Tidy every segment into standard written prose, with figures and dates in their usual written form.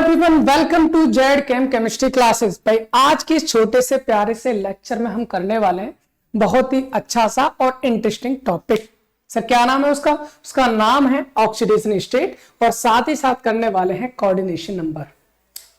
Everyone, welcome to Z Chem chemistry classes. भाई आज के इस छोटे से प्यारे से लेक्चर में हम करने वाले हैं बहुत ही अच्छा सा और इंटरेस्टिंग टॉपिक। सर क्या नाम है उसका नाम है ऑक्सीडेशन स्टेट और साथ ही साथ करने वाले हैं कोऑर्डिनेशन नंबर।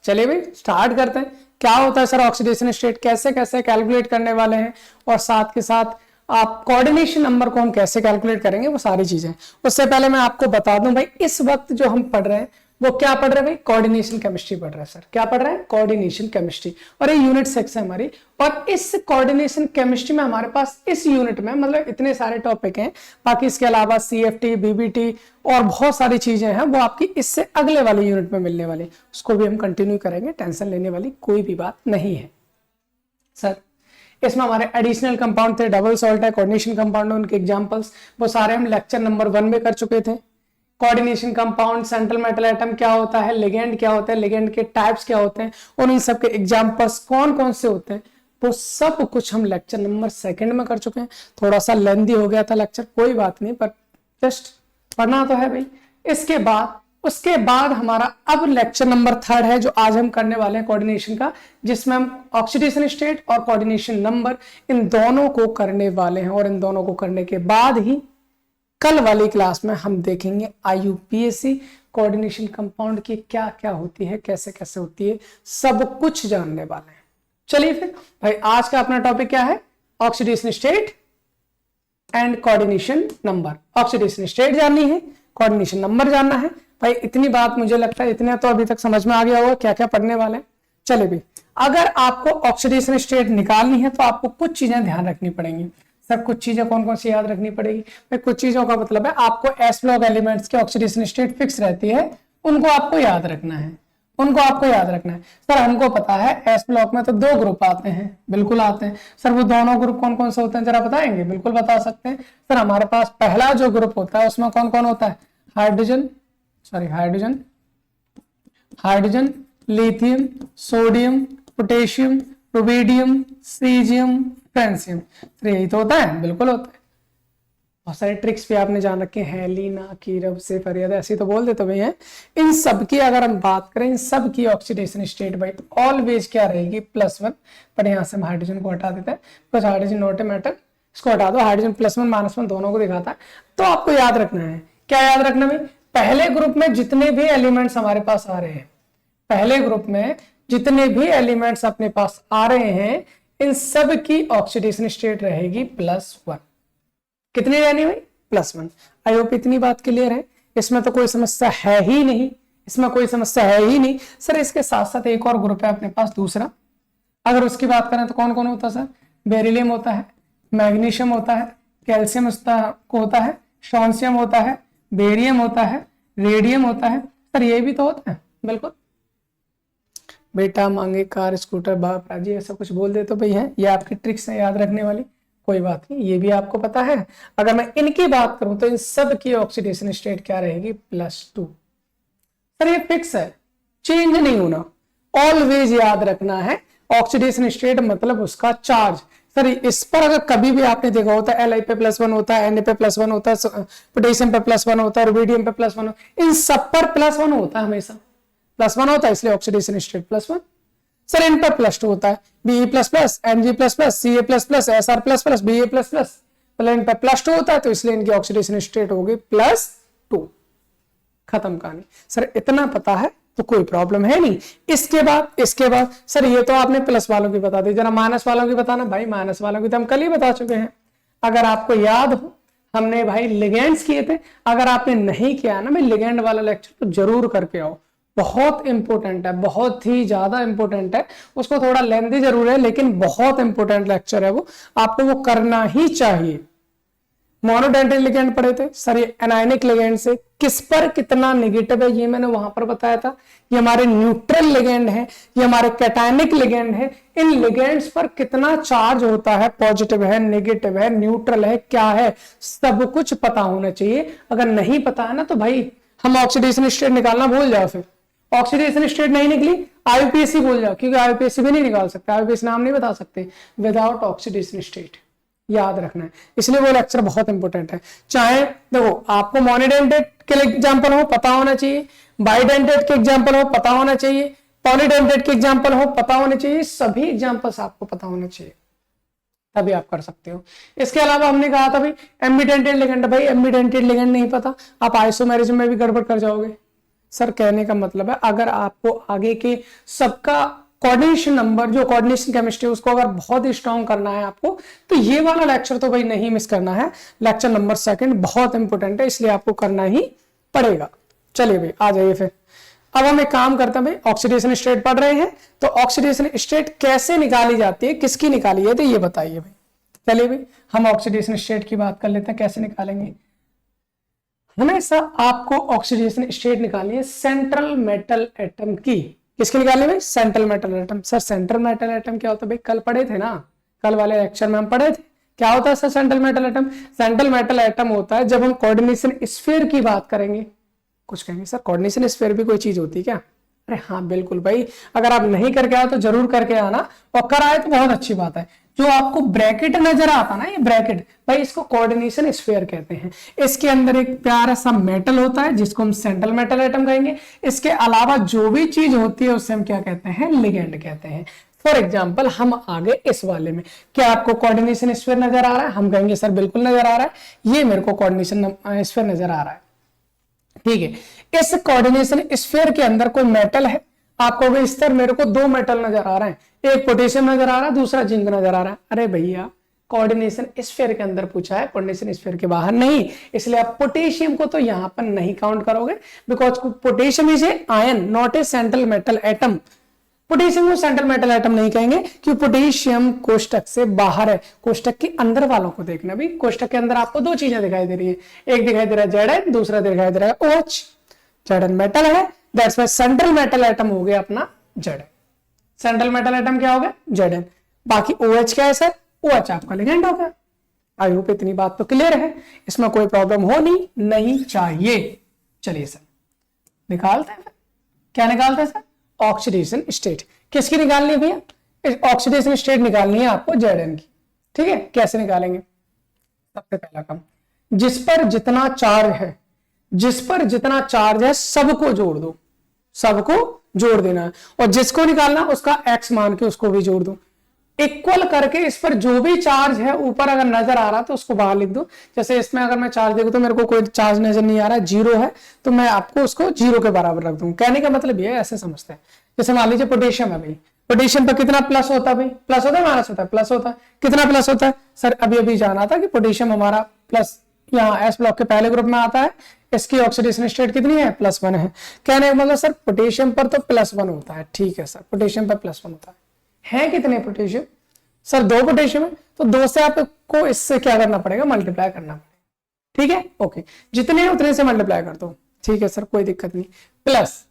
चलिए भाई स्टार्ट करते हैं। क्या होता है सर ऑक्सीडेशन स्टेट, कैसे कैसे कैलकुलेट करने वाले हैं और साथ के साथ आप कोऑर्डिनेशन नंबर को हम कैसे कैलकुलेट करेंगे, वो सारी चीजें। उससे पहले मैं आपको बता दूं भाई, इस वक्त जो हम पढ़ रहे हैं वो क्या पढ़ रहे हैं भाई, कोऑर्डिनेशन केमिस्ट्री पढ़ रहे हैं। सर क्या पढ़ रहे हैं, कोऑर्डिनेशन केमिस्ट्री, और ये यूनिट 6 है हमारी। और इस कोऑर्डिनेशन केमिस्ट्री में हमारे पास इस यूनिट में मतलब इतने सारे टॉपिक हैं, बाकी इसके अलावा CFT, BBT और बहुत सारी चीजें हैं, वो आपकी इससे अगले वाले यूनिट में मिलने वाली, उसको भी हम कंटिन्यू करेंगे। टेंशन लेने वाली कोई भी बात नहीं है। सर इसमें हमारे एडिशनल कंपाउंड थे, डबल सॉल्ट है, कोऑर्डिनेशन कंपाउंड, उनके एग्जांपल्स वो सारे हम लेक्चर नंबर 1 में कर चुके थे। Coordination compound, central metal atom क्या होता है, लिगेंड क्या होता है, लिगेंड के टाइप्स क्या होते हैं और इन सब के एग्जांपल्स कौन कौन से होते हैं, वो सब कुछ हम लेक्चर नंबर 2 में कर चुके हैं। थोड़ा सा लेंथी हो गया था लेक्चर, कोई बात नहीं, पर जस्ट पढ़ना तो है भाई। उसके बाद हमारा अब लेक्चर नंबर 3 है जो आज हम करने वाले हैं कोऑर्डिनेशन का, जिसमें हम ऑक्सीडेशन स्टेट और कोऑर्डिनेशन नंबर इन दोनों को करने वाले हैं। और इन दोनों को करने के बाद ही कल वाली क्लास में हम देखेंगे IUPAC कोऑर्डिनेशन कंपाउंड की क्या क्या होती है, कैसे कैसे होती है, सब कुछ जानने वाले हैं। चलिए फिर भाई आज का अपना टॉपिक क्या है, oxidation state and coordination number. Oxidation state जाननी है, कोऑर्डिनेशन नंबर जानना है। भाई इतनी बात मुझे लगता है इतने तो अभी तक समझ में आ गया होगा क्या क्या पढ़ने वाले हैं। चलिए भाई, अगर आपको ऑक्सीडेशन स्टेट निकालनी है तो आपको कुछ चीजें ध्यान रखनी पड़ेंगी। सब कुछ चीजें कौन कौन सी याद रखनी पड़ेगी भाई, कुछ चीजों का मतलब है आपको एस ब्लॉक एलिमेंट्स की ऑक्सीडेशन स्टेट फिक्स रहती है, उनको आपको याद रखना है, सर हमको पता है एस ब्लॉक में तो 2 ग्रुप आते हैं, बिल्कुल आते हैं। सर वो दोनों ग्रुप कौन कौन से होते हैं जरा बताएंगे? बिल्कुल बता सकते हैं। सर हमारे पास पहला जो ग्रुप होता है उसमें कौन कौन होता है, hydrogen, lithium, sodium, potassium, rubidium, caesium, francium. यही तो होता है, बिल्कुल होता है। बहुत सारे ट्रिक्स भी आपने जान रखे हैं, लीना, कीरब से फरियाद, ऐसे तो बोल देते भाई हैं। इन सब की अगर हम बात करें, इन सब की ऑक्सीडेशन स्टेट भाई ऑलवेज क्या रहेगी, +1। पर यहाँ से हम हाइड्रोजन को हटा देते हैं, कुछ हाइड्रोजन नॉट ए मेटल, इसको हटा दो। हाइड्रोजन +1 -1 दोनों को दिखाता है। तो आपको याद रखना है, क्या याद रखना भाई, पहले ग्रुप में जितने भी एलिमेंट्स हमारे पास आ रहे हैं, पहले ग्रुप में जितने भी एलिमेंट्स अपने पास आ रहे हैं, इन सब की ऑक्सीडेशन स्टेट रहेगी +1। कितनी रहनी भाई, +1। आई होप इतनी बात क्लियर है, इसमें तो कोई समस्या है ही नहीं, सर इसके साथ साथ एक और ग्रुप है अपने पास दूसरा। अगर उसकी बात करें तो कौन कौन होता है सर, बेरिलियम होता है, मैग्नीशियम होता है, कैल्शियम होता है, स्ट्रोंशियम होता है, बेरियम होता है, रेडियम होता है। सर ये भी तो होता है, बिल्कुल। बेटा मांगे कार, स्कूटर, बाप राजी, ऐसा कुछ बोल दे तो भाई है, ये आपकी ट्रिक्स है याद रखने वाली, कोई बात नहीं, ये भी आपको पता है। अगर मैं इनकी बात करूं तो इन सब की ऑक्सीडेशन स्टेट क्या रहेगी, +2। सर ये फिक्स है, चेंज नहीं होना, ऑलवेज याद रखना है। ऑक्सीडेशन स्टेट मतलब उसका चार्ज। सर इस पर अगर कभी भी आपने देखा होता है Li पे +1 होता है, Na पे +1 होता है, पोटेशियम पे +1 होता है, रुबिडियम पे +1, इन सब पर +1 होता है, हमेशा +1 होता है, इसलिए ऑक्सीडेशन स्टेट +1। सर इन पर +2 होता है, Be++, Mg++, Ca++, Sr++, Ba++, इन पर +2 होता है, तो इसलिए इनकी ऑक्सीडेशन स्टेट होगी +2। खत्म कहानी। सर इतना पता है तो कोई प्रॉब्लम है नहीं। इसके बाद सर ये तो आपने प्लस वालों की बता दी, जरा माइनस वालों की बताना। भाई माइनस वालों की तो हम कल ही बता चुके हैं, अगर आपको याद हो हमने भाई लिगेंड्स किए थे। अगर आपने नहीं किया ना भाई लिगेंड वाला लेक्चर, तो जरूर करके आओ, बहुत इंपॉर्टेंट है, बहुत ही ज्यादा इंपॉर्टेंट है। उसको थोड़ा लेंथी जरूर है लेकिन बहुत इंपॉर्टेंट लेक्चर है वो, आपको वो करना ही चाहिए। मोनोडेंटेड लिगेंड पढ़े थे सर, ये एनायनिक लिगेंड से किस पर कितना नेगेटिव है ये मैंने वहां पर बताया था। ये हमारे न्यूट्रल लिगेंड है, ये हमारे कैटायनिक लिगेंड है, इन लिगेंड्स पर कितना चार्ज होता है, पॉजिटिव है, नेगेटिव है, न्यूट्रल है, क्या है, सब कुछ पता होना चाहिए। अगर नहीं पता है ना तो भाई हम ऑक्सीडेशन स्टेट निकालना भूल जाओ। फिर ऑक्सीडेशन स्टेट नहीं निकली, IUPAC भूल जाओ, क्योंकि IUPAC भी नहीं निकाल सकते, IUPAC नाम नहीं बता सकते विदाउट ऑक्सीडेशन स्टेट, याद रखना है। इसलिए वो लेक्चर बहुत इंपॉर्टेंट है। चाहे देखो आपको मोनोडेंटेड के एग्जाम्पल हो पता होना चाहिए, बाइडेंटेड के एग्जाम्पल हो पता होना चाहिए, पॉलीडेंटेड के एग्जाम्पल हो पता होने चाहिए, सभी एग्जाम्पल्स आपको पता होने चाहिए, तभी आप कर सकते हो। इसके अलावा हमने कहा था भाई एम्बिडेंटेड लिगेंड, भाई एम्बिडेंटेड लिगेंड नहीं पता आप आइसोमेरिज्म में भी गड़बड़ कर जाओगे। सर कहने का मतलब है अगर आपको आगे के सबका कोऑर्डिनेशन नंबर, जो कोऑर्डिनेशन केमिस्ट्री उसको अगर बहुत ही स्ट्रॉन्ग करना है आपको, तो ये वाला लेक्चर तो भाई नहीं मिस करना है। लेक्चर नंबर 2 बहुत इंपॉर्टेंट है, इसलिए आपको करना ही पड़ेगा। चलिए भाई आ जाइए फिर। अब हम एक काम करते हैं भाई, ऑक्सीडेशन स्टेट पढ़ रहे हैं, तो ऑक्सीडेशन स्टेट कैसे निकाली जाती है, किसकी निकाली है, तो ये बताइए भाई। चलिए भाई हम ऑक्सीडेशन स्टेट की बात कर लेते हैं, कैसे निकालेंगे। हमेशा आपको ऑक्सीडेशन स्टेट निकालनी है सेंट्रल मेटल एटम की। किसकी निकालनी भाई? Central metal atom. Sir central metal atom क्या होता है भाई? कल पढ़े थे ना, कल वाले लेक्चर में हम पढ़े थे। क्या होता है sir central metal atom? Central metal atom होता है जब हम कोऑर्डिनेशन स्फीयर की बात करेंगे। कुछ कहेंगे सर कोऑर्डिनेशन स्फीयर भी कोई चीज होती है क्या? अरे हाँ बिल्कुल भाई, अगर आप नहीं करके आए तो जरूर करके आना, और कराए तो बहुत अच्छी बात है। जो आपको ब्रैकेट नजर आता ना, ये ब्रैकेट भाई इसको कोऑर्डिनेशन स्फीयर कहते हैं। इसके अंदर एक प्यारा सा मेटल होता है जिसको हम सेंट्रल मेटल एटम कहेंगे। इसके अलावा जो भी चीज होती है उससे हम क्या कहते हैं? लिगेंड कहते हैं। फॉर एग्जाम्पल हम आगे इस वाले में, क्या आपको कोऑर्डिनेशन स्फीयर नजर आ रहा है? हम कहेंगे सर बिल्कुल नजर आ रहा है, ये मेरे को कोऑर्डिनेशन स्फीयर नजर आ रहा है। ठीक है, इस कोऑर्डिनेशन स्फीयर के अंदर कोई मेटल है, आप कहोगे इस तरह मेरे को 2 मेटल नजर आ रहे हैं, एक पोटेशियम नजर आ रहा है, दूसरा जिंक नजर आ रहा है। अरे भैया कोऑर्डिनेशन स्फीयर के अंदर पूछा है, कोऑर्डिनेशन स्फीयर के बाहर नहीं, इसलिए आप पोटेशियम को तो यहां पर नहीं काउंट करोगे, because potassium is a ion not a central metal atom. Potassium को सेंट्रल मेटल एटम नहीं कहेंगे क्योंकि पोटेशियम कोष्टक से बाहर है। कोष्टक के अंदर वालों को देखना भी, कोष्टक के अंदर आपको 2 चीजें दिखाई दे रही है, एक दिखाई दे रहा है जेड, दूसरा दिखाई दे रहा है OH। जेड मेटल है, that's why central metal atom हो गया अपना जेड। सेंट्रल मेटल एटम क्या हो गया? जेड। बाकी OH क्या है सर? OH आपका लिगेंड हो गया। आई होप इतनी बात तो क्लियर है, इसमें कोई प्रॉब्लम होनी नहीं चाहिए। चलिए सर निकालते हैं, क्या निकालते हैं सर? Oxidation state. किसकी निकालनी है भैया? ऑक्सीडेशन स्टेट निकालनी है आपको Zn की। ठीक है, कैसे निकालेंगे? सबसे पहला काम, जिस पर जितना चार्ज है, जिस पर जितना चार्ज है सबको जोड़ दो, सबको जोड़ देना है, और जिसको निकालना उसका x मान के उसको भी जोड़ दो। इक्वल करके इस पर जो भी चार्ज है ऊपर अगर नजर आ रहा तो उसको बाहर लिख दो। जैसे इसमें अगर मैं चार्ज देखूं तो मेरे को कोई चार्ज नजर नहीं आ रहा है, 0 है, तो मैं आपको उसको 0 के बराबर रख दूं। कहने का मतलब ये ऐसे समझते हैं, जैसे मान लीजिए पोटेशियम है भाई, पोटेशियम पर कितना प्लस होता है भाई? प्लस होता है माइनस होता है? प्लस होता है। कितना प्लस होता है सर? अभी अभी जाना था कि पोटेशियम हमारा प्लस, यहाँ एस ब्लॉक के पहले ग्रुप में आता है, इसकी ऑक्सीडेशन स्टेट कितनी है? +1 है। कहने का मतलब सर पोटेशियम पर तो +1 होता है। ठीक है सर, पोटेशियम पर +1 होता है कितने पोटेशियम? सर 2 पोटेशियम है, तो 2 से आपको इससे क्या करना पड़ेगा? मल्टीप्लाई करना पड़ेगा। ठीक है, ओके, जितने उतने से मल्टीप्लाई कर दो। ठीक है सर, कोई दिक्कत नहीं। प्लस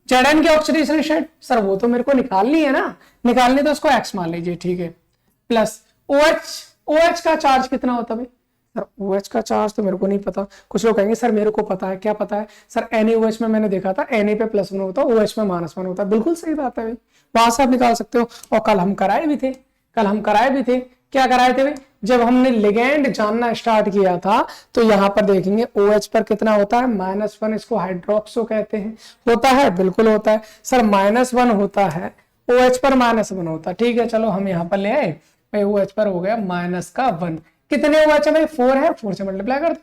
Zn की ऑक्सीडेशन स्टेट, सर वो तो मेरे को निकालनी है ना, निकालनी तो उसको x मान लीजिए। ठीक है, प्लस OH का चार्ज कितना होता है भाई? सर OH का चार्ज तो मेरे को नहीं पता। कुछ लोग कहेंगे सर मेरे को पता है। क्या पता है सर? NaOH में मैंने देखा था, Na पे +1 होता है, OH में -1 होता है। बिल्कुल सही बात है भाई, वहां से आप निकाल सकते हो। और कल हम कराए भी थे, क्या कराए थे भाई? जब हमने लिगेंड जानना स्टार्ट किया था तो यहां पर देखेंगे OH पर कितना होता है? -1, इसको हाइड्रोक्सो कहते हैं। होता है, बिल्कुल होता है सर, -1 होता है, OH पर -1 होता है। ठीक है, चलो हम यहाँ पर ले आए भाई, OH पर हो गया -1। कितने OH है भाई? 4 है, 4 से मल्टीप्लाई कर दो।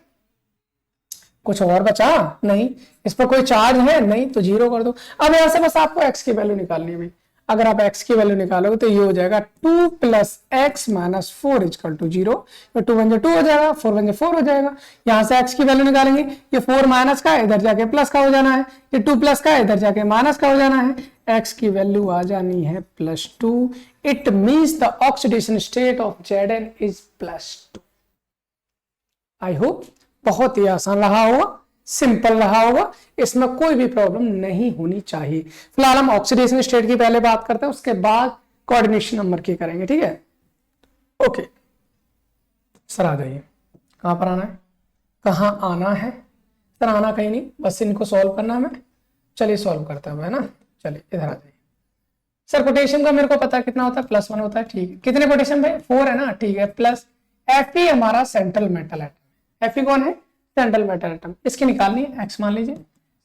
कुछ और बचा नहीं, इस पर कोई चार्ज है नहीं, तो 0 कर दो। अब यहां से बस आपको x की वैल्यू निकालनी है भाई। अगर आप x की वैल्यू निकालोगे तो ये हो जाएगा 2 + x - 4 = 0। 2 × 2 हो जाएगा, 4 × 4 हो जाएगा। यहां से x की वैल्यू निकालेंगे, ये 4 माइनस का इधर जाके प्लस का हो जाना है, ये 2 प्लस का इधर जाके माइनस का हो जाना है। x की वैल्यू आ जानी है +2। It means the oxidation state of Zn is +2। I hope बहुत ही आसान रहा होगा, सिंपल रहा होगा, इसमें कोई भी प्रॉब्लम नहीं होनी चाहिए। फिलहाल हम ऑक्सीडेशन स्टेट की पहले बात करते हैं, उसके बाद कोऑर्डिनेशन नंबर की करेंगे। ठीक है, ओके सर आ जाइए। कहां पर आना है? कहां आना है सर? आना कहीं नहीं, बस इनको सॉल्व करना है हमें। चलिए सॉल्व करते हैं, है ना। चलिए इधर आ जाइए। सर पोटेशियम का मेरे को पता है कितना होता है? +1 होता है। ठीक है, कितने पोटेशियम भाई? 4 है ना। ठीक है, प्लस Fe हमारा सेंट्रल मेटल एटम। Fe कौन है? सेंट्रल मेटल एटम, इसकी निकालनी है x मान लीजिए।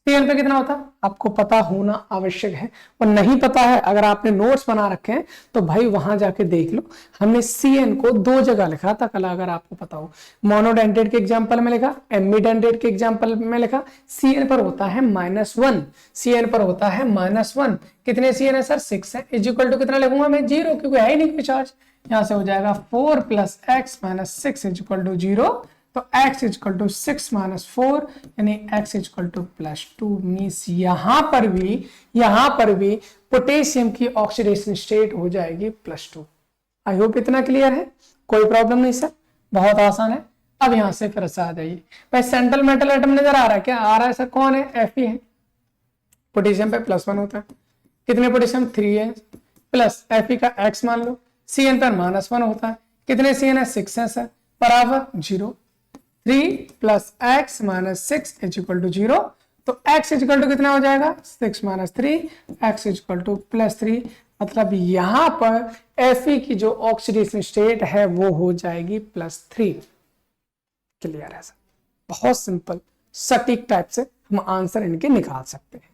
Cn पे कितना होता है आपको पता होना आवश्यक है, और नहीं पता है अगर आपने नोट्स बना रखे हैं तो भाई वहां जाके देख लो। हमने Cn को 2 जगह लिखा था कल, अगर आपको पता हो। मोनोडेंटेट के एग्जांपल में लिखा, एम्बीडेंटेट के एग्जांपल में लिखा। Cn पर होता है -1, Cn पर होता है -1। कितने Cn है सर 6 है, इज इक्वल टू कितना लिखूंगा मैं 0, क्योंकि है ही नहीं कोई चार्ज। यहां से हो जाएगा 4 + x - 6 इज इक्वल टू 0। तो x इक्वल टू 6 - 4 यानी x इक्वल टू +2 मीन्स यहां पर भी पोटेशियम की ऑक्सीडेशन स्टेट हो जाएगी +2। आई होप इतना क्लियर है, कोई प्रॉब्लम नहीं सर, बहुत आसान है। अब यहां से फिर से आ जाइए भाई, सेंट्रल मेटल एटम नजर आ रहा है क्या? आ रहा है सर, कौन है? Fe है। पोटेशियम पे +1 होता है, कितने पोटेशियम 3 है, प्लस Fe का x मान लो। Cn पर -1 होता है, कितने Cn है 6 है सर, बराबर 0। 3 + x - 6 इज इक्वल टू 0। तो x इक्वल टू कितना हो जाएगा 6 - 3, x इक्वल टू +3। मतलब यहां पर Fe की जो ऑक्सीडेशन स्टेट है वो हो जाएगी +3। क्लियर है सर, बहुत सिंपल सटीक टाइप से हम आंसर इनके निकाल सकते हैं।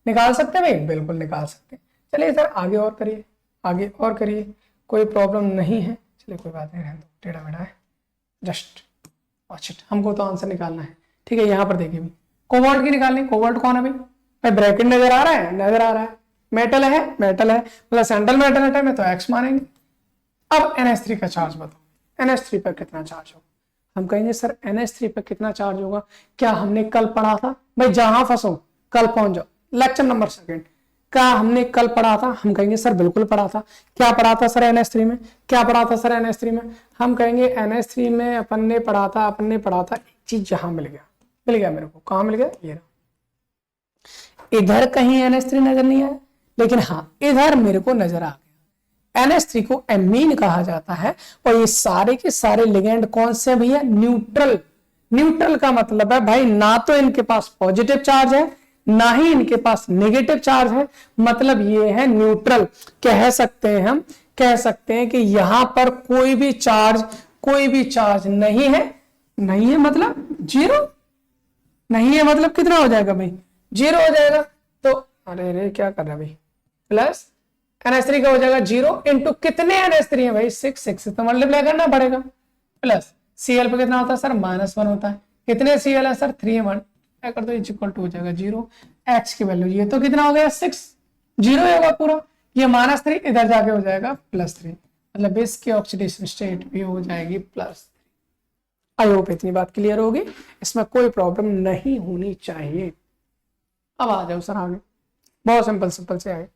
निकाल सकते हैं भाई, बिल्कुल निकाल सकते हैं। चलिए सर आगे और करिए, आगे और करिए, कोई प्रॉब्लम नहीं है। चलिए कोई बात नहीं, रहने दो, टेढ़ा मेढ़ा है जस्ट। अच्छा हमको तो आंसर निकालना है, ठीक है। यहाँ पर देखिए भाई, कोबाल्ट की निकालनी। कोबाल्ट कौन है भाई? भाई ब्रैकेट नजर आ रहा है, नजर आ रहा है, मेटल है, मेटल है, मतलब सेंट्रल मेटल एटम है तो x मानेंगे। अब NH3 का चार्ज बताओ, NH3 पर कितना चार्ज होगा? हम कहेंगे सर NH3 पर कितना चार्ज होगा, क्या हमने कल पढ़ा था? भाई जहां फंसो कल पहुंच जाओ, लेक्चर नंबर 2। क्या हमने कल पढ़ा था? हम कहेंगे सर बिल्कुल पढ़ा था। क्या पढ़ा था सर NH3 में? क्या पढ़ा था सर NH3 में? हम कहेंगे NH3 में अपन ने पढ़ा था एक चीज जहां मिल गया मेरे को। कहां मिल गया? ये रहा। इधर कहीं NH3 नजर नहीं आया, लेकिन हाँ इधर मेरे को नजर आ गया। NH3 को एमीन कहा जाता है, और ये सारे के सारे लिगेंड कौन से भैया? न्यूट्रल। न्यूट्रल का मतलब है भाई ना तो इनके पास पॉजिटिव चार्ज है, ना ही इनके पास नेगेटिव चार्ज है, मतलब ये है न्यूट्रल। कह सकते हैं हम, कह सकते हैं कि यहां पर कोई भी चार्ज नहीं है। नहीं है मतलब 0, नहीं है मतलब कितना हो जाएगा भाई? 0 हो जाएगा। तो अरे क्या कर रहा है भाई, प्लस NH3 का हो जाएगा 0 इंटू कितने NH3 है भाई? 6 तो मल्टीप्लाई करना पड़ेगा। प्लस Cl पे कितना होता है सर? -1 होता है। कितने Cl है सर? 3 1 कर दो, इक्वल टू हो जाएगा 0। x की वैल्यू ये तो कितना हो गया 6, 0 होगा पूरा। ये -3 इधर जाके हो जाएगा +3, मतलब इसकी ऑक्सीडेशन स्टेट भी हो जाएगी +3। आई होप इतनी बात क्लियर होगी, इसमें कोई प्रॉब्लम नहीं होनी चाहिए। अब आ जाओ सर आगे, बहुत सिंपल से आगे।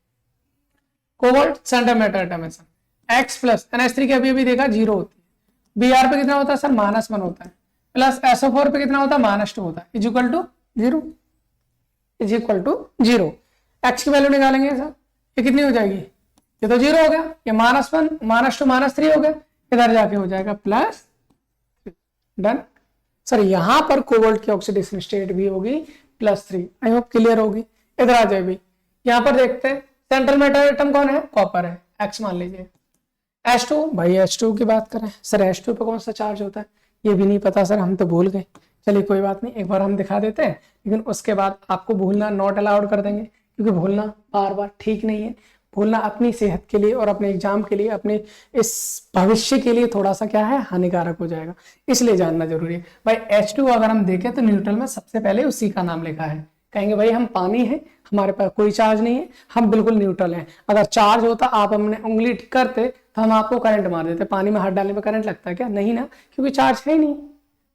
कोबाल्ट सेंट्रल मेटल एटम है सर, x प्लस NH3 की अभी देखा 0 होती है। Br पे कितना होता है सर? -1 होता है, प्लस SO4 पे कितना होता है? -2 होता है, is equal to 0, is equal to 0। x की वैल्यू निकालेंगे सर, ये कितनी हो जाएगी? ये तो 0 हो गया, ये -1 -2 -3 हो गया, इधर जाके हो जाएगा प्लस। डन सर, यहां पर कोबाल्ट की ऑक्सीडेशन स्टेट भी होगी +3। आई होप क्लियर होगी। इधर आ जाए भी, यहां पर देखते हैं सेंट्रल मेटल एटम कौन है? कॉपर है, x मान लीजिए। H2 भाई, H2 की बात करें सर, H2 पे कौन सा चार्ज होता है? ये भी नहीं पता सर, हम तो भूल गए। चलिए कोई बात नहीं, एक बार हम दिखा देते हैं, लेकिन उसके बाद आपको भूलना नॉट अलाउड कर देंगे, क्योंकि भूलना बार बार ठीक नहीं है। भूलना अपनी सेहत के लिए और अपने एग्जाम के लिए, अपने इस भविष्य के लिए थोड़ा सा क्या है, हानिकारक हो जाएगा, इसलिए जानना जरूरी है। भाई H2 अगर हम देखें तो न्यूट्रल में सबसे पहले उसी का नाम लिखा है। कहेंगे भाई हम पानी है, हमारे पास कोई चार्ज नहीं है, हम बिल्कुल न्यूट्रल हैं। अगर चार्ज होता, आप हमने उंगली करते तो हम आपको करंट मार देते। पानी में हाथ डालने पर करंट लगता है क्या? नहीं ना, क्योंकि चार्ज है ही नहीं।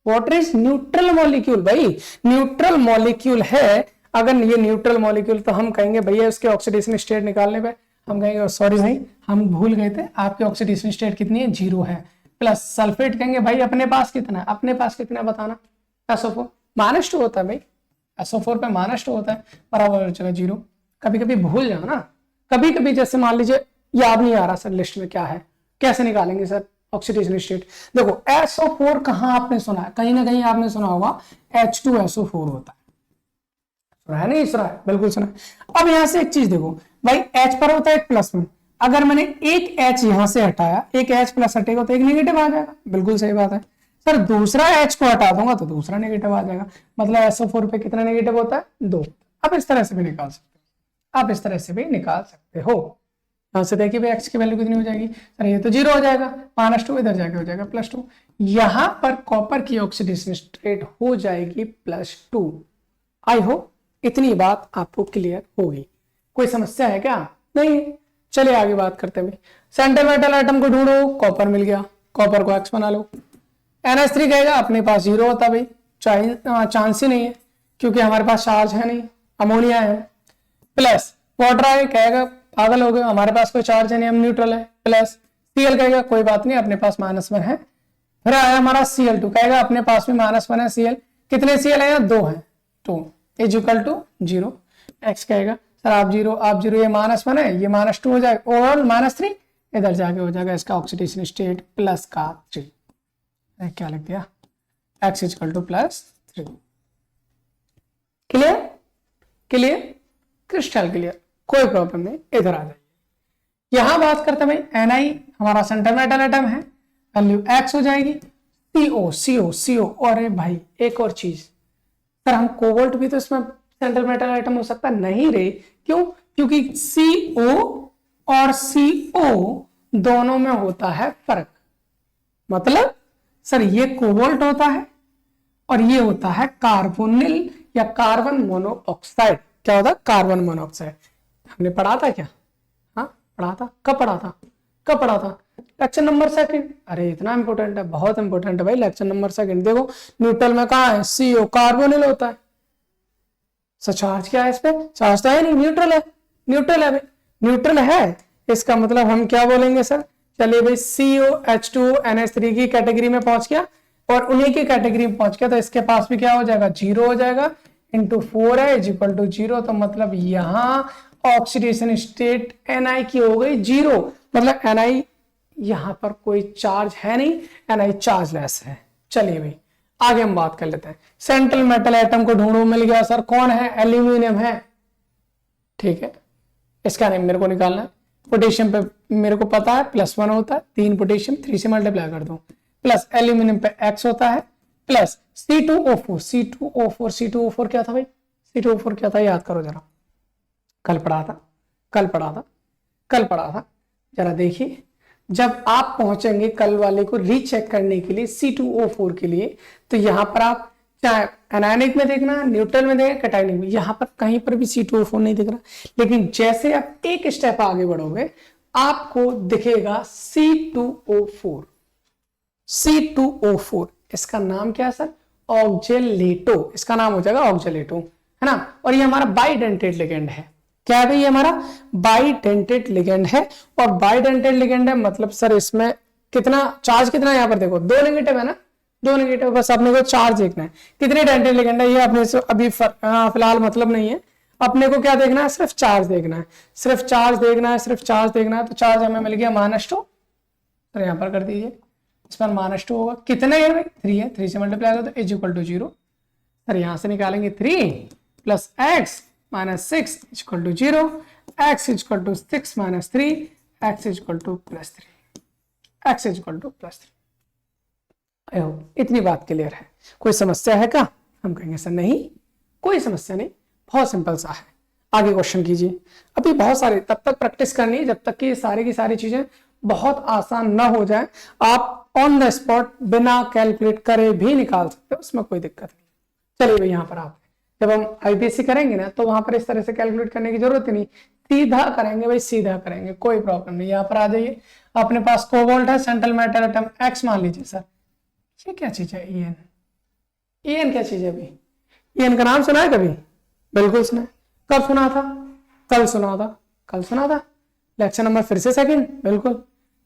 वाटर इज न्यूट्रल मॉलिक्यूल भाई, न्यूट्रल मॉलिक्यूल है। अगर ये न्यूट्रल मॉलिक्यूल तो हम कहेंगे भैया उसके ऑक्सीडेशन स्टेट निकालने पे हम कहेंगे सॉरी भाई हम भूल गए थे, आपकी ऑक्सीडेशन स्टेट कितनी है? 0 है। प्लस सल्फेट कहेंगे भाई अपने पास कितना है? अपने पास कितना बताना? SO4 -2 होता है भाई, SO4 पे -2 होता है, बराबर हो जाएगा 0। कभी कभी भूल जाओ ना, कभी कभी जैसे मान लीजिए याद नहीं आ रहा सर लिस्ट में क्या है, कैसे निकालेंगे सर ऑक्सीडेशन स्टेट? देखो SO4 कहाँ आपने सुना है? कहीं ना कहीं आपने सुना होगा H2SO4 होता है। सुना है? नहीं सुना है? बिल्कुल सुना है। अब यहां से एक चीज देखो भाई, H पर होता है एक +1, अगर मैंने एक H यहां से हटाया, एक H प्लस हटेगा तो एक नेगेटिव आ जाएगा। बिल्कुल सही बात है। सर दूसरा H को हटा दूंगा तो दूसरा नेगेटिव आ जाएगा, मतलब SO4 पे कितना नेगेटिव होता है, 2। आप इस तरह से भी निकाल सकते हो, आप इस तरह से भी निकाल सकते हो। यहां से देखिए भाई X की वैल्यू कितनी हो जाएगी, सर ये तो 0 हो जाएगा, -2 इधर जाके हो जाएगा +2। यहां पर कॉपर की ऑक्सीडेशन स्टेट हो जाएगी +2। आई होप इतनी बात आपको क्लियर होगी। कोई समस्या है क्या, नहीं। चलिए आगे बात करते हैं। सेंटर मेटल एटम को ढूंढो, कॉपर मिल गया, कॉपर को X बना लो। NH3 कहेगा अपने पास 0 होता भाई, चांस ही नहीं है क्योंकि हमारे पास चार्ज है नहीं, अमोनिया है। प्लस वाटर आए कहेगा पागल हो गए, हमारे पास कोई चार्ज है नहीं, हम न्यूट्रल है। प्लस Cl कहेगा कोई बात नहीं, अपने पास -1 है। फिर आया हमारा Cl2 कहेगा अपने पास में -1 है Cl, कितने Cl है, 2 है, 2 = 0। X कहेगा सर आप 0 ये -1 है, ये -2 हो जाएगा, ओवरऑल -3 इधर जाके हो जाएगा इसका ऑक्सीडेशन स्टेट +3। क्या लिख दिया, X = +3। Clear, clear, crystal clear, कोई प्रॉब्लम नहीं। इधर आ जाइए, यहां बात करते हैं भाई Ni हमारा सेंटर मेटल एटम है, वैल्यू X हो जाएगी। CO और भाई एक और चीज, सर हम कोबाल्ट भी तो इसमें सेंटर मेटल आइटम हो सकता नहीं रे, क्यों, क्योंकि CO और CO दोनों में होता है फर्क। मतलब सर ये कोबाल्ट होता है और ये होता है कार्बोनिल या कार्बन मोनोऑक्साइड। क्या होता है, कार्बन मोनोऑक्साइड। हमने पढ़ा था क्या, हाँ पढ़ा था, कब पढ़ा था, कब पढ़ा था, लेक्चर नंबर 2। अरे इतना इंपॉर्टेंट है, बहुत इंपॉर्टेंट है भाई, लेक्चर नंबर 2। देखो न्यूट्रल में कहा है, CO कार्बोनिल होता है। सर चार्ज क्या है इस पे, चार्ज तो है नहीं, न्यूट्रल है, न्यूट्रल है भाई, न्यूट्रल है। इसका मतलब हम क्या बोलेंगे सर, चलिए भाई COH2 NH3 की कैटेगरी में पहुंच गया और उन्हीं की कैटेगरी में पहुंच गया, तो इसके पास भी क्या हो जाएगा, 0 हो जाएगा, × 4 है = 0। तो मतलब यहां ऑक्सीडेशन स्टेट Ni की हो गई 0, मतलब Ni यहां पर कोई चार्ज है नहीं, Ni चार्जलेस है। चलिए भाई आगे हम बात कर लेते हैं। सेंट्रल मेटल एटम को ढूंढो, मिल गया सर, कौन है, एल्यूमिनियम है, ठीक है। इसका नेम मेरे को निकालना है। पोटेशियम पे मेरे को पता है +1 होता है, 3 पोटेशियम, 3 से मल्टीप्लाई कर दो, प्लस एल्यूमिनियम पे X होता है, प्लस C2O4 क्या था भाई, C2O4 क्या था, याद करो जरा, कल पढ़ा था, जरा देखिए। जब आप पहुंचेंगे कल वाले को रीचेक करने के लिए C2O4 के लिए, तो यहां पर आप चाहे एनायनिक में देखना, न्यूट्रल में देखना, कैटायनिक में, यहां पर कहीं पर भी C2O4 नहीं दिख रहा। लेकिन जैसे आप एक स्टेप आगे बढ़ोगे आपको दिखेगा C2O4। इसका नाम क्या है सर, ऑक्जेलेटो, इसका नाम हो जाएगा ऑक्जेलेटो, है ना। और ये हमारा बाइडेंटेड लिगेंड है। क्या है भाई, ये हमारा बाइडेंटेड लिगेंड है। और बाइडेंटेड लिगेंड है मतलब सर इसमें कितना चार्ज, कितना यहाँ पर देखो 2 नेगेटिव है ना, 2 नेगेटिव, बस अपने को चार्ज देखना है, कितने डेंटेड लिगेंड है ये अपने से अभी फिलहाल मतलब नहीं है। अपने को क्या देखना है, सिर्फ चार्ज देखना है, सिर्फ चार्ज देखना है, सिर्फ चार्ज देखना है। तो चार्ज हमें मिल गया -2, तो यहाँ पर कर दीजिए, इस पर -2 होगा, कितने है भाई, 3 है, 3 से मल्टीप्लाई करो तो = 0। सर यहाँ से निकालेंगे 3 + X - 6 = 0, X = 6 - 3, X = +3, X = +3। इतनी बात क्लियर है, कोई समस्या है क्या, हम कहेंगे सर नहीं कोई समस्या नहीं, बहुत सिंपल सा है। आगे क्वेश्चन कीजिए। अभी बहुत सारे, तब तक प्रैक्टिस करनी है जब तक कि सारी की सारी चीजें बहुत आसान ना हो जाए। आप ऑन द स्पॉट बिना कैलकुलेट करे भी निकाल सकते हो, उसमें कोई दिक्कत नहीं। चलिए भाई यहाँ पर आप जब हम IPSC करेंगे ना तो वहां पर इस तरह से कैलकुलेट करने की जरूरत ही नहीं, सीधा करेंगे भाई, सीधा करेंगे, कोई प्रॉब्लम नहीं। यहाँ पर आ जाइए, अपने पास कोबाल्ट है, सेंट्रल मेटल एटम X मान लीजिए। सर ये क्या चीज है, EN क्या चीज है भाई, EN का नाम सुना है कभी, बिल्कुल सुना है। कब सुना था, कल सुना था, लेक्चर नंबर फिर से 2, बिल्कुल।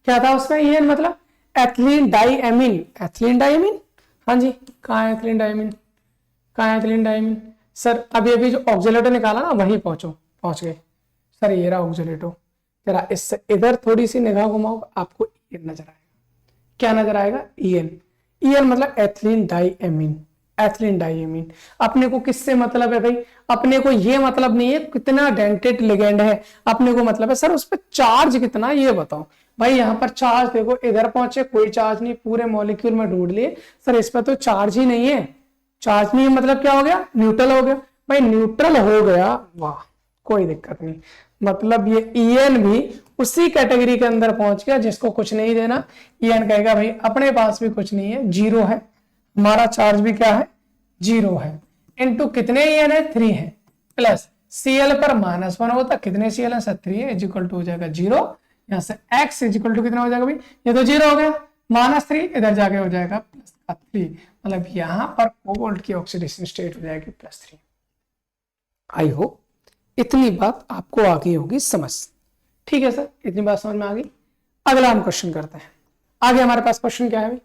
क्या था उसमें, EN मतलब एथिलीन डाइमीन। हाँ जी, कहाँ है एथिलीन डाइमीन, सर अभी जो ऑक्जेलेटो निकाला ना वहीं पहुंच गए। सर ये रहा ऑक्जेलेटो, जरा इससे इधर थोड़ी सी निगाह घुमाओ, आपको EN नजर आएगा। क्या नजर आएगा, EN मतलब एथिलीन डाइमीन। अपने को किससे मतलब है भाई, अपने को ये मतलब नहीं है कितना डेंटेड लिगेंड है, अपने को मतलब है सर उस पर चार्ज कितना, ये बताओ। भाई यहाँ पर चार्ज देखो, इधर पहुंचे कोई चार्ज नहीं, पूरे मॉलिक्यूल में ढूंढ लिए सर इस पर तो चार्ज ही नहीं है। चार्ज नहीं है मतलब क्या हो गया, न्यूट्रल हो गया। भाई न्यूट्रल हो गया, वाह कोई दिक्कत नहीं, मतलब ये ईएन भी उसी कैटेगरी के अंदर पहुंच गया जिसको कुछ नहीं देना। ईएन कहेगा भाई अपने पास भी कुछ नहीं है, जीरो है, हमारा चार्ज भी क्या है, जीरो है। इनटू कितने ईएन है, 3 है, प्लस सीएल पर -1 होता, कितने सीएल है सर, 3 है, इज इक्वल टू हो जाएगा 0। यहां से x इज इक्वल टू कितना हो जाएगा भाई, ये तो 0 हो गया, -3 इधर जाके हो जाएगा +3, मतलब यहां पर कोबाल्ट की ऑक्सीडेशन स्टेट हो जाएगी +3। आई होप इतनी बात आपको आ गई होगी समझ। ठीक है सर, इतनी बात समझ में आ गई। अगला हम क्वेश्चन करते हैं। आगे हमारे पास क्वेश्चन क्या है भाई,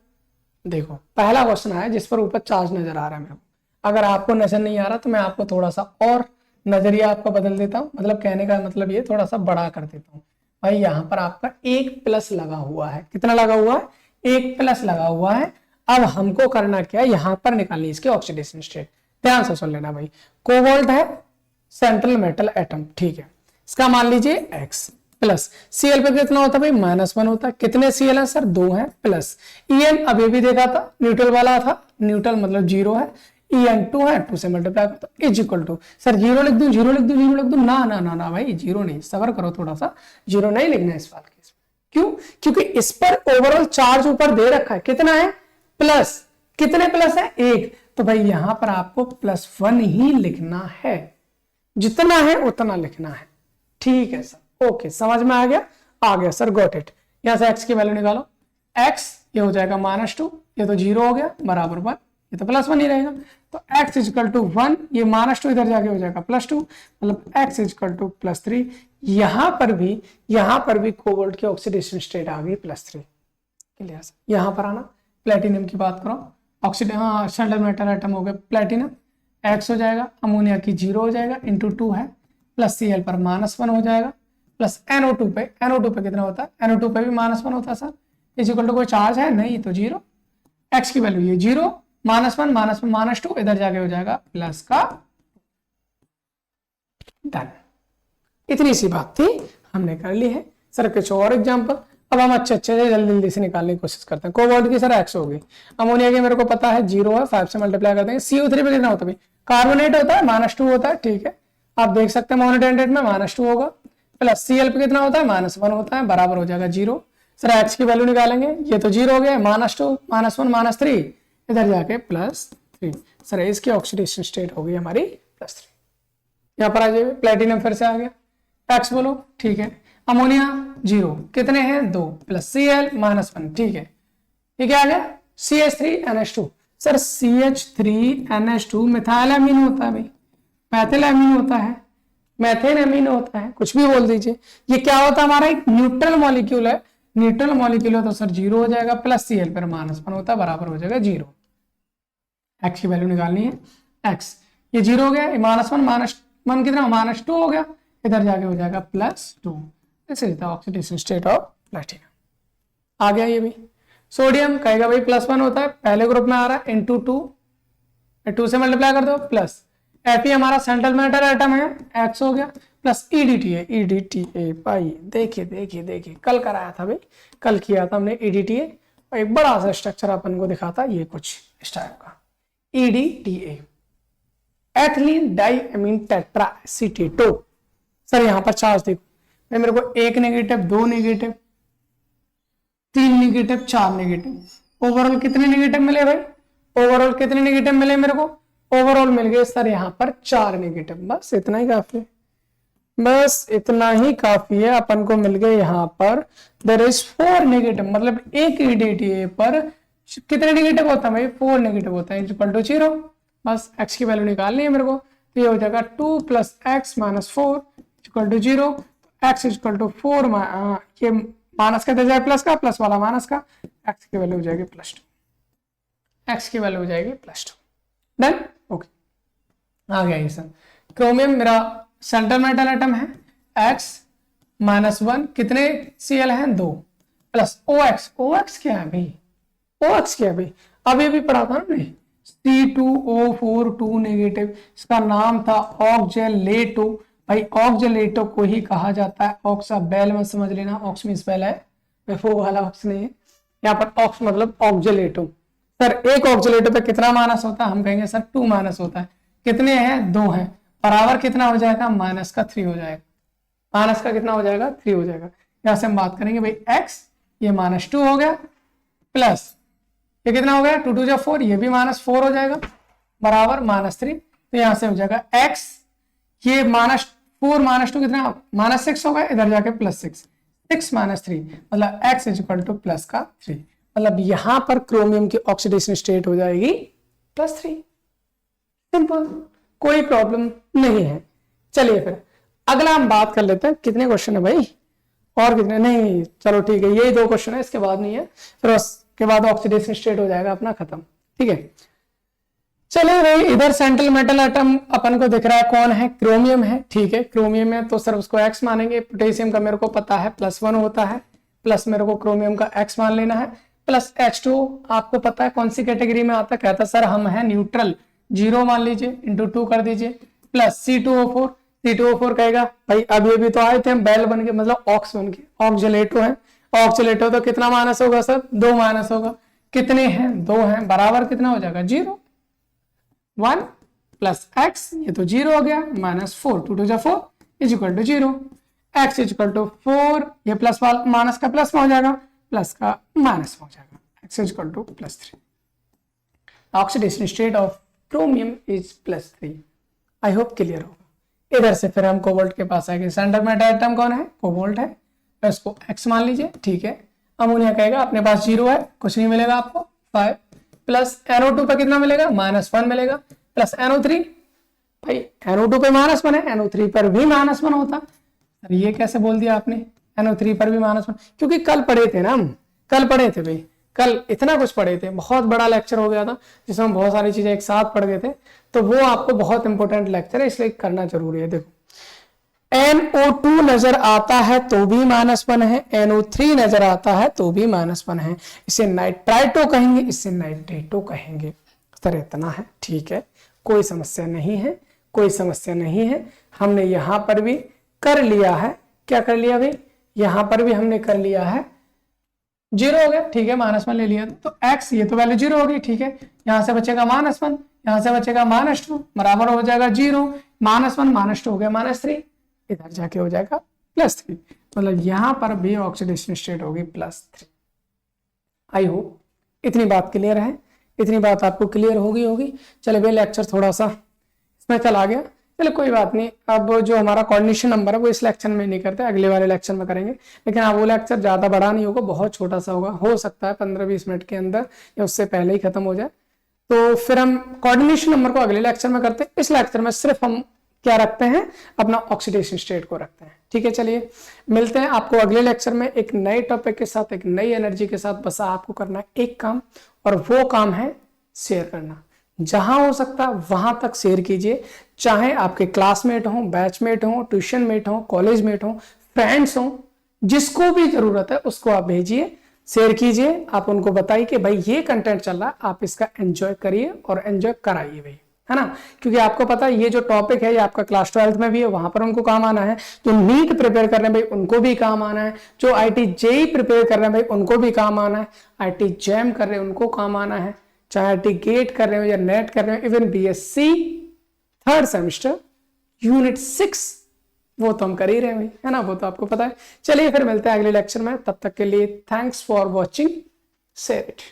देखो पहला क्वेश्चन आया जिस पर ऊपर चार्ज नजर आ रहा है मेरे को। अगर आपको नजर नहीं आ रहा तो मैं आपको थोड़ा सा और नजरिया आपका बदल देता हूं, मतलब कहने का मतलब ये थोड़ा सा बड़ा कर देता हूं। भाई यहाँ पर आपका 1+ लगा हुआ है, कितना लगा हुआ है, 1+ लगा हुआ है। अब हमको करना क्या है, यहाँ पर निकालनी इसके ऑक्सीडेशन स्टेट। ध्यान से सुन लेना भाई, कोबाल्ट है सेंट्रल मेटल एटम, ठीक है, इसका मान लीजिए x, प्लस Cl पे कितना होता है भाई, -1 होता है, कितने Cl है सर, 2 है, प्लस En अभी भी देखा था न्यूट्रल वाला था, न्यूट्रल मतलब 0 है, En 2 है, 2 से मल्टीप्लाई करता इज इक्वल टू, सर 0 लिख दूं, 0 लिख दूं, 0 लिख दूं, ना ना ना ना भाई 0 नहीं, सबर करो थोड़ा सा, 0 नहीं लिखना है इस बात के। क्यों, क्योंकि इस पर ओवरऑल चार्ज ऊपर दे रखा है, कितना है, प्लस, कितने प्लस है, 1, तो भाई यहां पर आपको +1 ही लिखना है, जितना है उतना लिखना है। ठीक है सर, ओके समझ में आ गया सर, गॉट इट। यहां से x की वैल्यू निकालो, x ये हो जाएगा -2, ये तो 0 हो गया, बराबर 1, ये तो +1 ही रहेगा, तो x इज इक्वल टू 1, ये -2 इधर जाके हो जाएगा +2, मतलब x इज इक्वल टू +3। यहां पर भी कोबाल्ट की ऑक्सीडेशन स्टेट आ गई +3। क्लियर सर, यहां पर आना, प्लेटिनम की बात करो, ऑक्सीडेशन सेंट्रल मेटल एटम हो गया प्लेटिनम, x हो जाएगा, अमोनिया की 0 हो जाएगा, इंटू 2 है, प्लस Cl पर -1 हो जाएगा, प्लस NO2 पे कितना होता है, NO2 पे भी -1 होता है सर, इज इक्वल टू कोई चार्ज है नहीं, तो 0, x की वैल्यू ये 0, -1 -2 इधर जाके हो जाएगा प्लस का, डन। इतनी सी बात थी, हमने कर ली है सर। कुछ और एग्जांपल, अब हम अच्छे से जल्दी से निकालने की कोशिश करते हैं। कोबाल्ट की सर x हो गई, अमोनिया की मेरे को पता है 0 है, 5 से मल्टीप्लाई कर देंगे। CO3 पे कितना होता है, कार्बोनेट होता है, -2 होता है, ठीक है, आप देख सकते हैं मोनोडेंडेट में -2 होगा, प्लस Cl पे कितना होता है, -1 होता है, बराबर हो जाएगा 0। सर x की वैल्यू निकालेंगे, ये तो 0 हो गया, -2 -1 -3 इधर जाके +3, सर इसकी ऑक्सीडेशन स्टेट हो गई हमारी +3। यहाँ पर आ जाइए, प्लेटिनम फिर से आ गया, x बोलो, ठीक है, अमोनिया 0, कितने हैं 2, प्लस Cl -1, ठीक है, ये क्या आ गया, CH3NH2, सर CH3NH2 मिथाइल अमीन होता है भाई, मैथिल अमीन होता है, मैथेन अमीन होता है, कुछ भी बोल दीजिए। ये क्या होता है, हमारा एक न्यूट्रल मॉलिक्यूल है, न्यूट्रल मॉलिक्यूल है तो सर 0 हो जाएगा, प्लस Cl पर -1 होता है, बराबर हो जाएगा 0। x की वैल्यू निकालनी है, x ये 0 हो गया, -1 कितना -2 हो गया, इधर जाके हो जाएगा +2। This is the oxidation state of platinum. आ गया ये भी। सोडियम कहेगा भाई +1 होता है, पहले ग्रुप में आ रहा है, इंटू 2 से मल्टीप्लाई कर दो, प्लस Fe हमारा सेंट्रल मेटल एटम है, x हो गया, प्लस EDTA भाई देखिए कल कराया था भाई, कल किया था हमने EDTA, और एक बड़ा सा स्ट्रक्चर अपन को दिखाता, ये कुछ इस टाइप का EDTA, एथिलीन डाइअमीन टेट्राएसीटेटो। सर यहाँ पर चार्ज देखो भाई, मेरे को 1 negative, 2 negative, 3 negative, 4 negative, overall कितने नेगेटिव मिले भाई, ओवरऑल कितने नेगेटिव मिले मेरे को, ओवरऑल मिल गए सर यहाँ पर 4 नेगेटिव। बस इतना ही काफी है, बस इतना ही काफी है, अपन को मिल गए यहाँ पर देयर इज 4 नेगेटिव, मतलब एक EDTA पर कितने नेगेटिव होता है भाई, 4 नेगेटिव होता है, इक्वल टू 0। बस x की वैल्यू निकालनी है मेरे को, तो ये हो जाएगा 2 + x - 4 equal to 0, x equal to 4, ये माइनस का दे जाए प्लस का, प्लस वाला माइनस का, x की वैल्यू हो जाएगी +2, x की वैल्यू हो जाएगी +2। डन, ओके, आ गया ये सर। क्रोमियम मेरा सेंट्रल मेटल एटम है, x -1, कितने Cl हैं 2, प्लस OX क्या है भाई, OX क्या है भाई, अभी भी पढ़ा था हमने, C2O4 2 नेगेटिव, इसका नाम था ऑक्जेलेटो। भाई ऑक्जेलेटो को ही कहा जाता है ऑक्साबेल, मत समझ लेना, ऑक्स मींस बेल है, वो वाला ऑक्स नहीं है, यहाँ पर ऑक्स मतलब ऑक्जेलेटो। सर एक ऑक्जेलेटो पे कितना माइनस होता है, हम कहेंगे सर 2 माइनस होता है। कितने हैं, 2 हैं, बराबर कितना हो जाएगा, माइनस का 3 हो जाएगा। माइनस का कितना हो जाएगा, 3 हो जाएगा। यहां से हम बात करेंगे भाई x, ये -2 हो गया, प्लस ये कितना हो गया, 2 2 जा 4, ये भी -4 हो जाएगा, बराबर -3। तो यहां से हो जाएगा x, ये -4 -2 कितना, -6 होगा, इधर जाके +6, 6 -3 मतलब x इक्वल टू प्लस का 3। मतलब यहां पर क्रोमियम की ऑक्सीडेशन स्टेट हो जाएगी +3। सिंपल, कोई प्रॉब्लम नहीं है। चलिए फिर अगला हम बात कर लेते हैं। कितने क्वेश्चन है भाई, और कितने, नहीं चलो ठीक है, यही 2 क्वेश्चन है, इसके बाद नहीं है, फिर उसके बाद ऑक्सीडेशन स्टेट हो जाएगा अपना खत्म। ठीक है, चलिए भाई इधर सेंट्रल मेटल एटम अपन को दिख रहा है, कौन है, क्रोमियम है। ठीक है, क्रोमियम है तो सर उसको x मानेंगे। पोटेशियम का मेरे को पता है +1 होता है, प्लस मेरे को क्रोमियम का x मान लेना है, प्लस H2 आपको पता है कौन सी कैटेगरी में आता है, कहता सर हम है न्यूट्रल, 0 मान लीजिए, इंटू 2 कर दीजिए, प्लस C2O4, C2O4 कहेगा भाई अब ये भी तो आए थे हम बैल बन के, मतलब ऑक्स बन के, ऑक्जेलेटो है, ऑक्जेलेटो तो कितना माइनस होगा सर, 2 माइनस होगा, कितने हैं, 2 हैं, बराबर कितना हो जाएगा, 0, 1 प्लस x, ये तो 0 हो गया, -4, 2 2 जा 4 is equal to 0, x is equal to 4, ये प्लस माइनस का प्लस में हो जाएगा, प्लस का माइनस में हो जाएगा, x is equal to +3। Oxidation state of chromium is +3। I hope clear होगा। इधर से फिर हम कोबाल्ट के पास आएंगे। सेंटर मेटल एटम कौन है, कोबाल्ट है, तो इसको x मान लीजिए। ठीक है, अमोनिया कहेगा अपने पास 0 है, कुछ नहीं मिलेगा आपको, 5 प्लस NO2 पे कितना मिलेगा, -1 मिलेगा, प्लस NO3, भाई NO2 पे -1 है, NO3 पर भी -1 होता। सर ये कैसे बोल दिया आपने, NO3 पर भी -1, क्योंकि कल पढ़े थे ना हम, कल पढ़े थे भाई, कल इतना कुछ पढ़े थे, बहुत बड़ा लेक्चर हो गया था जिसमें हम बहुत सारी चीजें एक साथ पढ़ गए थे, तो वो आपको बहुत इंपॉर्टेंट लेक्चर है, इसलिए करना जरूरी है। देखो NO2 नजर आता है तो भी -1 है, NO3 नजर आता है तो भी -1 है, इसे नाइट्राइटो कहेंगे, इसे नाइट्रेटो कहेंगे। सर इतना है, ठीक है, कोई समस्या नहीं है, कोई समस्या नहीं है। हमने यहां पर भी कर लिया है, क्या कर लिया भाई, यहां पर भी हमने कर लिया है, 0 हो गया, ठीक है, -1 ले लिया तो x, ये तो वैल्यू 0 होगी, ठीक है, यहां से बचेगा -1, यहां से बचेगा -2, बराबर हो जाएगा 0, -1 -2 हो गया -3, इधर जाके हो जाएगा +3, मतलब यहां पर भी ऑक्सीडेशन स्टेट होगी +3। आई होप इतनी बात क्लियर है, इतनी बात आपको क्लियर होगी। चले भाई लेक्चर थोड़ा सा इसमें चला गया, चलो कोई बात नहीं। अब जो हमारा कोऑर्डिनेशन नंबर है वो इस लेक्चर में नहीं करते, अगले वाले लेक्चर में करेंगे, लेकिन हाँ वो लेक्चर ज्यादा बड़ा नहीं होगा, बहुत छोटा सा होगा, हो सकता है 15-20 मिनट के अंदर या उससे पहले ही खत्म हो जाए। तो फिर हम कोऑर्डिनेशन नंबर को अगले लेक्चर में करते हैं, इस लेक्चर में सिर्फ हम क्या रखते हैं, अपना ऑक्सीडेशन स्टेट को रखते हैं। ठीक है, चलिए मिलते हैं आपको अगले लेक्चर में एक नए टॉपिक के साथ, एक नई एनर्जी के साथ। बस आपको करना है एक काम, और वो काम है शेयर करना। जहां हो सकता है वहां तक शेयर कीजिए, चाहे आपके क्लासमेट हो, बैचमेट हो, ट्यूशन मेट हो, कॉलेज मेट हो, फ्रेंड्स हो, जिसको भी जरूरत है उसको आप भेजिए, शेयर कीजिए। आप उनको बताइए कि भाई ये कंटेंट चल रहा है, आप इसका एंजॉय करिए और एंजॉय कराइए भाई, है ना, क्योंकि आपको पता है ये जो टॉपिक है ये आपका क्लास 12th में भी है, वहां पर उनको काम आना है। जो नीट प्रिपेयर कर रहे हैं भाई उनको भी काम आना है, जो IIT JEE प्रिपेयर कर रहे हैं भाई उनको भी काम आना है, IIT JAM कर रहे हैं उनको काम आना है, चाहे IIT GATE कर रहे हो या नेट कर रहे हो, even BSc 3rd semester unit 6 वो तो हम कर ही रहे हैं, है ना, वो तो आपको पता है। चलिए फिर मिलते हैं अगले लेक्चर में, तब तक के लिए thanks for watching, share it.